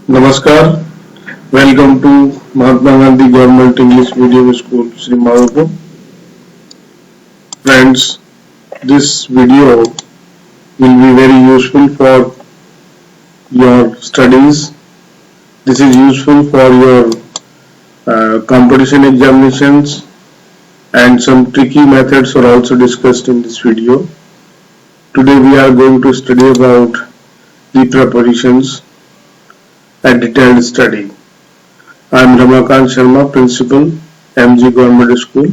Namaskar. Welcome to Mahatma Gandhi Government English Medium School, Sri Madhupur. Friends, this video will be very useful for your studies. This is useful for your competition examinations, and some tricky methods are also discussed in this video. Today we are going to study about the prepositions, a detailed study. I am Ramakant Sharma, Principal, MG Government School,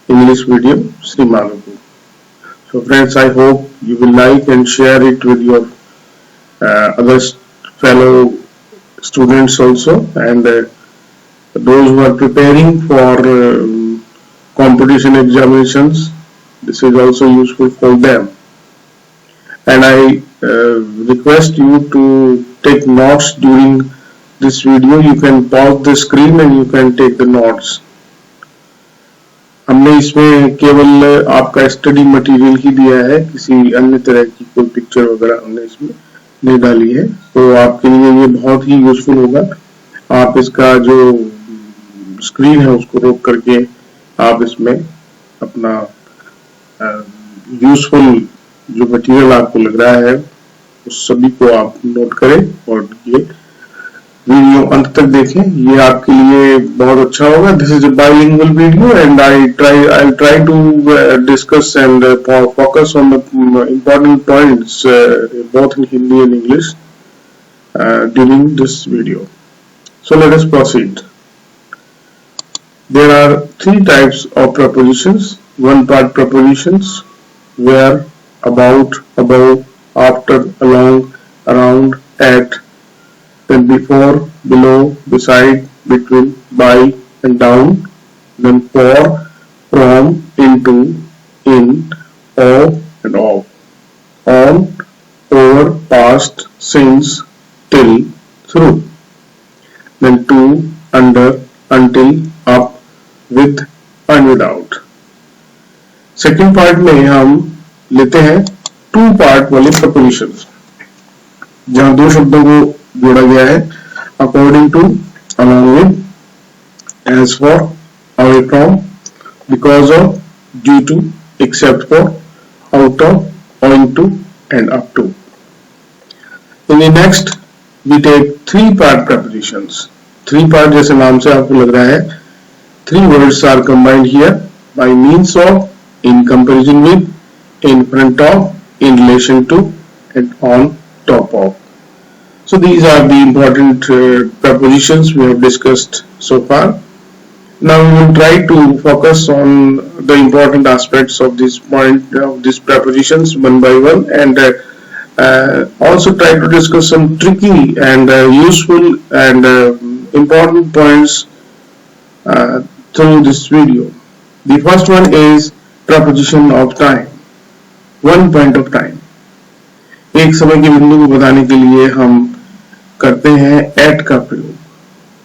English Medium, Sri Madhupur. So friends, I hope you will like and share it with your other fellow students also, and those who are preparing for competition examinations. This is also useful for them. And I request you to take notes during this video. You can pause the screen and you can take the notes. हमने इसमें केवल आपका study material ही दिया है, किसी अन्य तरह की कोई पिक्चर वगैरह हमने इसमें नहीं डाली है, तो आपके लिए ये बहुत ही यूजफुल होगा. आप इसका जो स्क्रीन है उसको रोक करके आप इसमें अपना यूजफुल जो मटेरियल आपको लग रहा है उस सभी को आप नोट करें और ये वीडियो अंत तक देखें. ये आपके लिए बहुत अच्छा होगा. This is a bilingual video and I'll try to discuss and focus on the important points both in Hindi and English during this video. So let us proceed. There are three types of prepositions. One part prepositions, where, about, above, after, along, around, at, then before, below, beside, between, by and down, then for, from, into, in, of and of, on, over, past, since, till, through, then to, under, until, up, with and without. Second part में हम लेते हैं two part वाले propositions, जहां दो शब्दों को जोड़ा गया है. According to, along with, as for, away from, because of, due to, except for, out of, owing to and up to. In the next we take three part prepositions. Three part जैसे नाम से आपको लग रहा है, three words are combined here by means of, in comparison with, in front of, in relation to and on top of. So these are the important prepositions we have discussed so far. Now we will try to focus on the important aspects of this point of these prepositions one by one, and also try to discuss some tricky and useful and important points through this video. The first one is preposition of time. One point of time. एक समय के बिंदु को बताने के लिए हम करते हैं at का प्रयोग,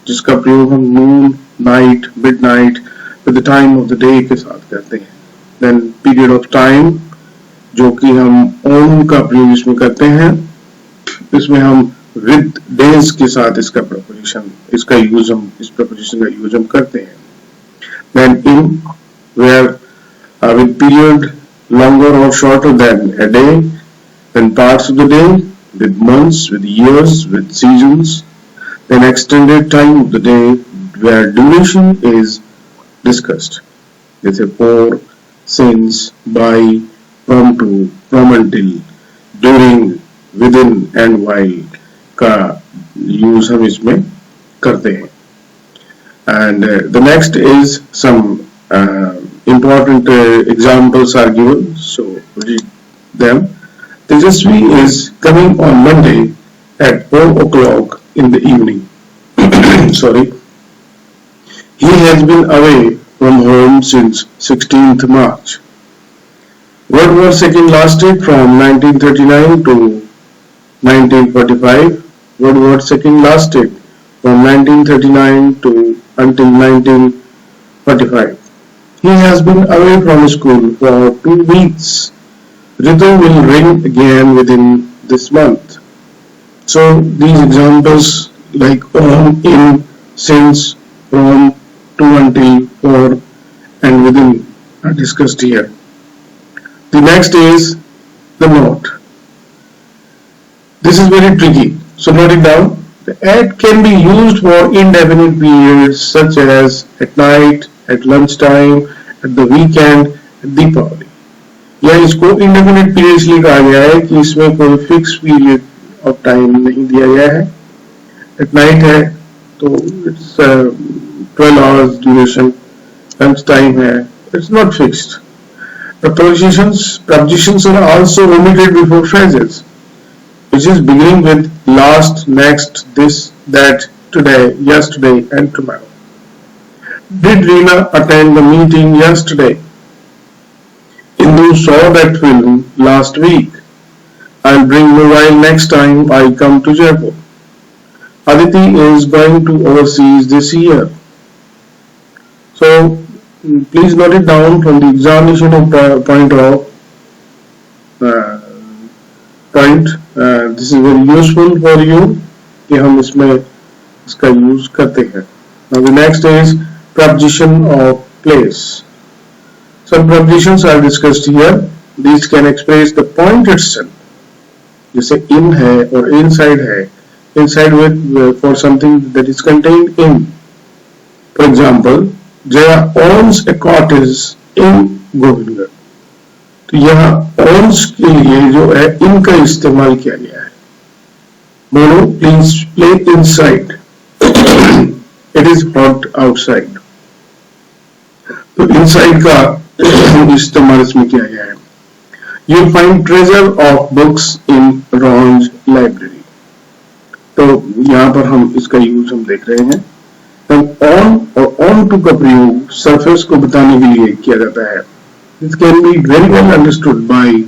जिसका प्रयोग हम noon, night, midnight, with the time of the day के साथ करते हैं. Then period of time, जो कि हम on का प्रयोग इसमें करते हैं, इसमें हम with days के साथ इसका preposition, इसका यूज हम इस preposition का यूज हम करते हैं. Then in, where with period longer or shorter than a day, then parts of the day, with months, with years, with seasons, then extended time of the day where duration is discussed. जैसे for, since, by, from to, from until, during, within and while का use हम इसमें करते हैं. And the next is some important examples are given, so read them. Tejasvi is coming on Monday at 4 o'clock in the evening. Sorry. He has been away from home since 16th March. World War II lasted from 1939 to 1945. World War II lasted from 1939 to until 1945. He has been away from school for 2 weeks. Ritu will ring again within this month. So these examples like on, in, since, from, to, until, for, and within are discussed here. The next is the note. This is very tricky, so note it down. The at can be used for indefinite periods such as at night, at lunchtime, at the weekend, at Deepavali. या इसको indefinite periods इसलिए कहा गया है कि इसमें कोई fixed period of time नहीं दिया गया है. At night है तो it's 12 hours duration. Lunch time है, it's not fixed. Prepositions are also omitted before phrases, which is beginning with last, next, this, that, today, yesterday, and tomorrow. Did Reena attend the meeting yesterday? Indu saw that film last week. I'll bring mobile next time I come to Jaipur. Aditi is going to overseas this year. So please note it down from the examination point of point. This is very useful for you कि हम इसमें इसका use करते हैं. Now the next is preposition of place. Some prepositions are discussed here. These can express the point itself. जैसे in है और inside है. Inside with for something that is contained in. For example, Jaya owns a cottage in Govindgarh. तो यहाँ owns के लिए जो है in का इस्तेमाल किया गया है. Monu, please play inside. It is hot outside. तो inside का इस्तेमाल इसमें किया गया है. You'll find treasure of books in Ranj library. तो यहाँ पर हम इसका यूज हम देख रहे हैं. On और on to का प्रयोग surface को बताने के लिए किया जाता है. This can be very well understood by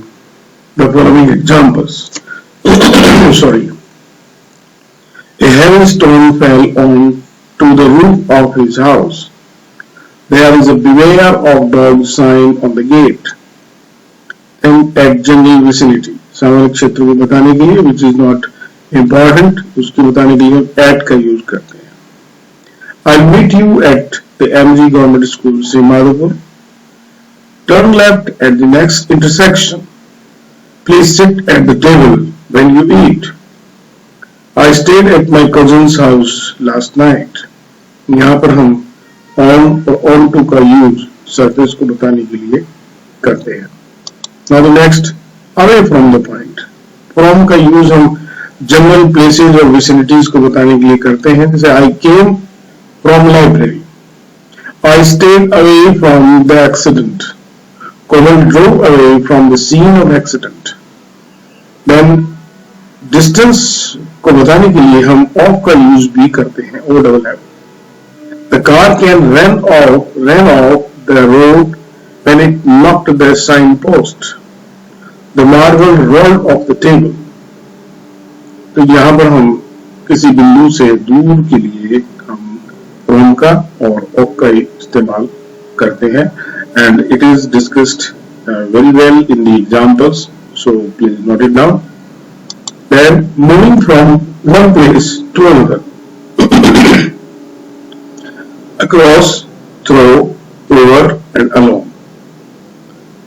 the following examples. Sorry. A heavy stone fell on to the roof of his house. There is a beware of dogs sign on the gate. And at jungle vicinity. सामान्य क्षेत्र को बताने के लिए which is not important, उसको बताने के लिए at का यूज करते हैं. I'll meet you at the MG Government School, Srimadhupur. Turn left at the next intersection. Please sit at the table when you eat. I stayed at my cousin's house last night. यहाँ पर हम on और on to का use surface को बताने के लिए करते हैं. Now the next, away from the point. From का use हम general places और vicinities को बताने के लिए करते हैं. जैसे I came from library. I stayed away from the accident. Komal drove away from the scene of accident. Then distance को बताने के लिए हम off का use भी करते हैं. O-double-F. The car can ran off the road when it knocked the signpost. The marble rolled off the table. तो यहाँ पर हम किसी बिंदु से दूर के लिए हम from का और of का इस्तेमाल करते हैं. And it is discussed very well in the examples. So please note it down. Then moving from one place to another. Across, through, over and along.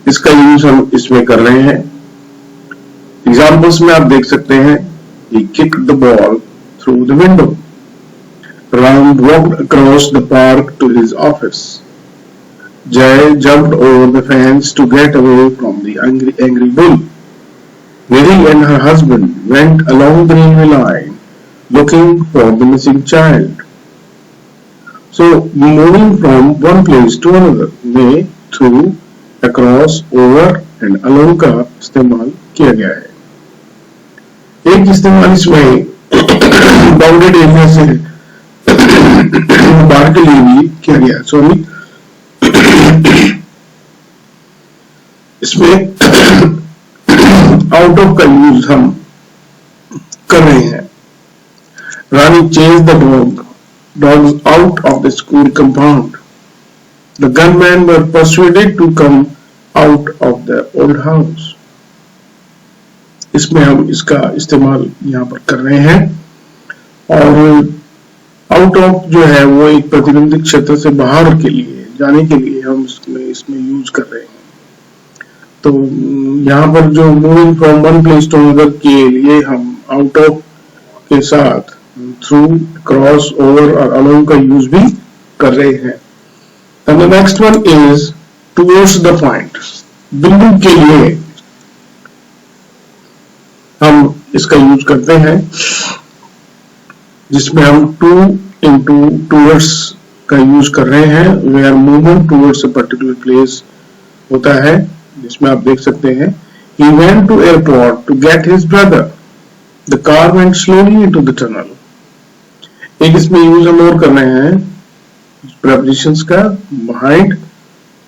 इसका यूज हम इसमें कर रहे हैं. Examples में आप देख सकते हैं. He kicked the ball through the window. Ram walked across the park to his office. Jay jumped over the fence to get away from the angry bull. Nidhi and her husband went along the railway line looking for the missing child. So moving from one place to another में through, across, over and along का इस्तेमाल किया गया है. एक इस्तेमाल इसमें bounded area से बाहर के लिए भी किया गया. सॉरी, इसमें आउट ऑफ का यूज हम कर रहे हैं. रानी chased the dogs out of the school compound. The gunmen were persuaded to come out of the old house. इसमें हम इसका इस्तेमाल यहाँ पर कर रहे हैं. और आउट ऑफ जो है वो एक प्रतिबंधित क्षेत्र से बाहर के लिए जाने के लिए हम इसमें यूज कर रहे हैं। तो यहाँ पर जो moving from one place to another के लिए हम आउट ऑफ के साथ थ्रू, क्रॉस, ओवर और अलोंग का यूज भी कर रहे हैं। And the next one is towards the point. बिंदु के लिए हम इसका यूज करते हैं, जिसमें हम टू इंटू टूवर्ड्स का यूज कर रहे हैं, where movement towards a particular place होता है, जिसमें आप देख सकते हैं he went to airport to get his brother. The car went slowly into the tunnel. एक इसमें यूज हम और कर रहे हैं prepositions का, behind,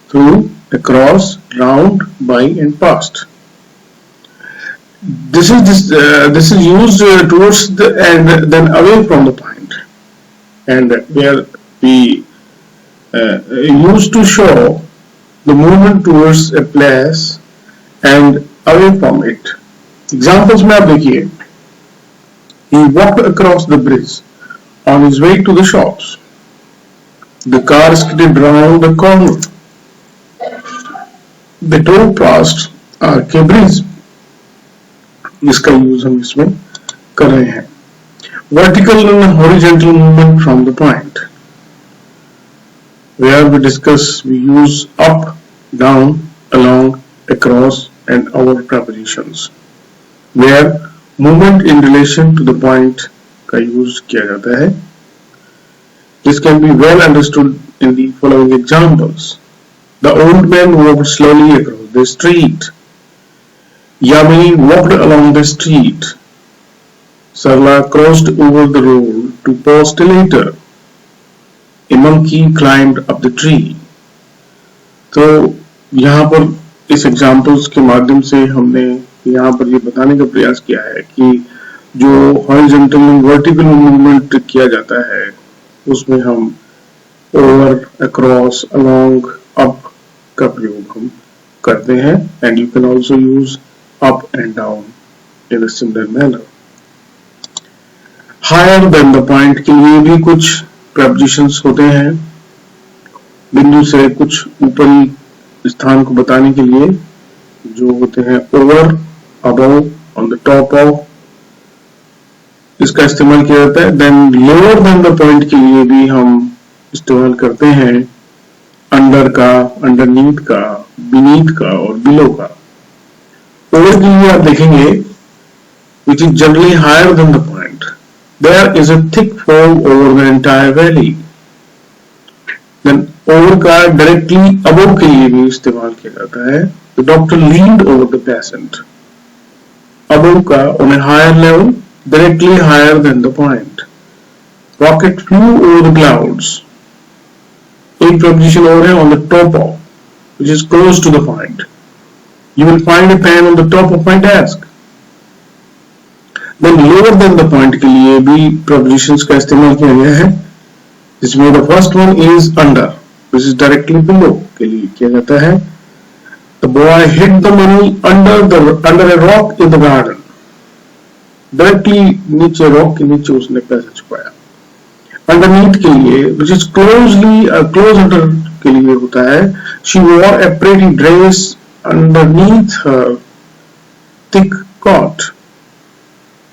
through, across, round, by and past. This is used towards the and then away from the point, and where we used to show the movement towards a place and away from it. Examples में आप देखिए, he walked across the bridge on his way to the shops. The car skidded round the corner. They drove past Arke Bridge. इसका use हम इसमें कर रहे हैं। Vertical and horizontal movement from the point. Where we discuss, we use up, down, along, across and over prepositions. Where movement in relation to the point का use किया जाता है। This can be well understood in the following examples. The old man walked slowly across the street. Yamini walked along the street. Sarla crossed over the road to post later. A monkey climbed up the tree. तो यहाँ पर इस examples के माध्यम से हमने यहाँ पर ये बताने का प्रयास किया है कि जो हॉरिजॉन्टल एंड वर्टिकल मूवमेंट किया जाता है उसमें हम ओवर, अक्रॉस, अलोंग, अप का प्रयोग हम करते हैं। And you can also use up and down in a similar manner. Higher than the point के लिए भी कुछ prepositions होते हैं, बिंदु से कुछ ऊपरी स्थान को बताने के लिए जो होते हैं over, above, on the top of, इसका इस्तेमाल किया जाता है। Then lower than the point के लिए भी हम इस्तेमाल करते हैं under का, underneath का, beneath का और below का। Over के लिए आप देखेंगे which is generally higher than the point. There is a thick fog over the entire valley. Then over का directly above के लिए भी इस्तेमाल किया जाता है। The doctor leaned over the patient. Above का on a higher level, directly higher than the point. Rocket flew over the clouds. एक preposition और है on the top of, which is close to the point. You will find a pen on the top of my desk. Then lower than the point के लिए भी prepositions का इस्तेमाल किया गया है, जिसमें the first one is under, which is directly below के लिए किया जाता है। The boy hid the money under a rock in the garden. Directly नीचे rock के नीचे उसने पैसा छुपाया। Underneath के लिए, which is close under के लिए होता है, she wore a pretty dress underneath her thick coat.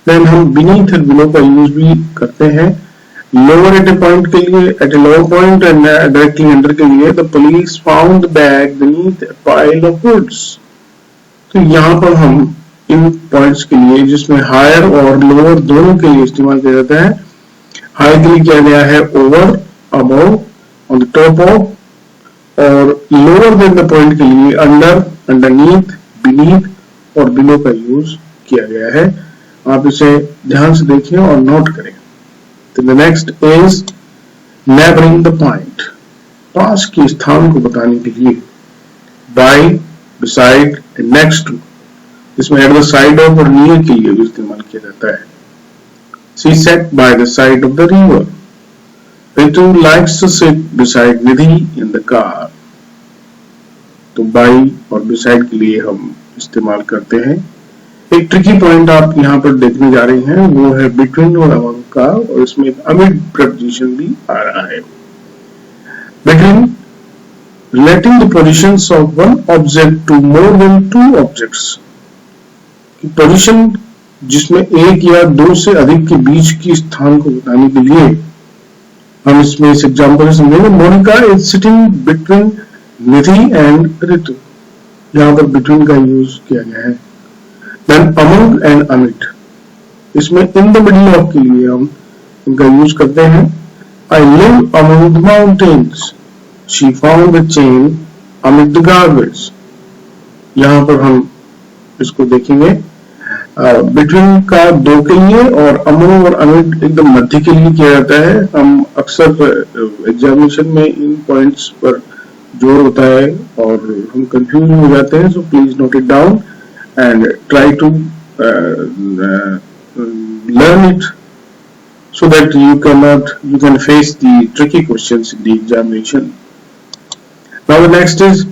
Then हम beneath and below का यूज भी करते हैं। Lower at a point के लिए, at a lower point and directly under के लिए, the police found the bag beneath a pile of goods. तो यहाँ पर हम इन पॉइंट्स के लिए जिसमें हायर और लोअर दोनों के लिए इस्तेमाल किया जाता है, हायर के लिए किया गया है over, above, on the top of, और लोअर देन द पॉइंट के लिए अंडर, अंडरनीथ, बीनीथ और बिलो का यूज किया गया है। आप इसे ध्यान से देखिए और नोट करें। तो the next is neighbouring the point, पास के स्थान को बताने के लिए by, beside and next to, इसमें एट द साइड ऑफ और नियर के लिए भी इस्तेमाल किया जाता है। She sat by the side of the river. Ritu likes to sit beside Nidhi in the car. तो by और beside के लिए हम इस्तेमाल करते हैं एक ट्रिकी पॉइंट आप यहाँ पर देखने जा रहे हैं, वो है बिटवीन और अमंग का, और इसमें अमिड प्रपोजिशन भी आ रहा है। Between relating the positions of one object to more than two objects, position जिसमें एक या दो से अधिक के बीच की स्थान को बताने के लिए हम इसमें इस एग्जाम्पल से समझेंगे। Monica is sitting between Nidhi and Ritu, यहाँ पर बिटवीन का यूज किया गया है। देन अमंग एंड अमिट, इसमें इन द मिडिल ऑफ के लिए हम इनका यूज करते हैं। I live among the mountains, she found the chain amid the garbage, यहाँ पर हम इसको देखेंगे। बिटवीन का दो के लिए और अमंग और अमिड एकदम मध्य के लिए किया जाता है। हम अक्सर एग्जामिनेशन में इन पॉइंट्स पर जोर होता है और हम कंफ्यूज हो जाते हैं, so please note it down and try to learn it so that you can face the tricky questions in the examination. Now the next is,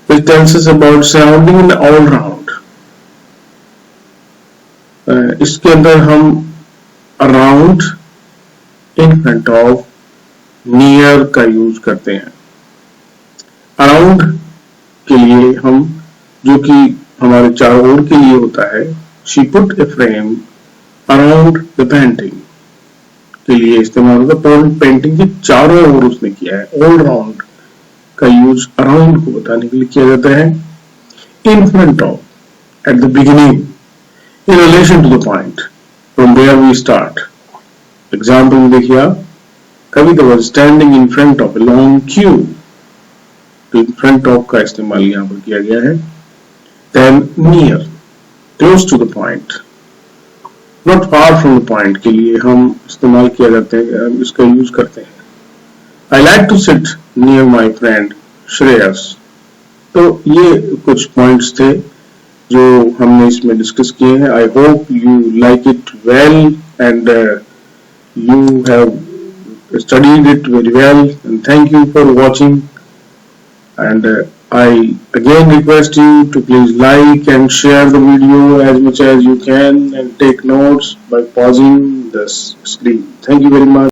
which tells us about surrounding and all round. इसके अंदर हम around, in front of, near का use करते हैं। around के लिए हम, जो कि हमारे चारों ओर के लिए होता है, she put a frame around the painting के लिए इस्तेमाल होता है। पेंटिंग के चारों ओर उसने किया है। all round का यूज around को बताने के लिए किया जाता है। in front of, at the beginning, in relation to the point from where we start। Example में देखिए आप, कविता was standing in front of a long queue, तो in front of का इस्तेमाल यहाँ पर किया गया है। Then near, close to the point, not far from the point के लिए हम इस्तेमाल किया जाते हैं, इसका यूज करते हैं। I like to sit near my friend Shreyas. तो ये कुछ पॉइंट्स थे जो हमने इसमें डिस्कस किए हैं। I hope you like it well and you have studied it very well, and thank you for watching, and I again request you to please like and share the video as much as you can and take notes by pausing the screen. Thank you very much.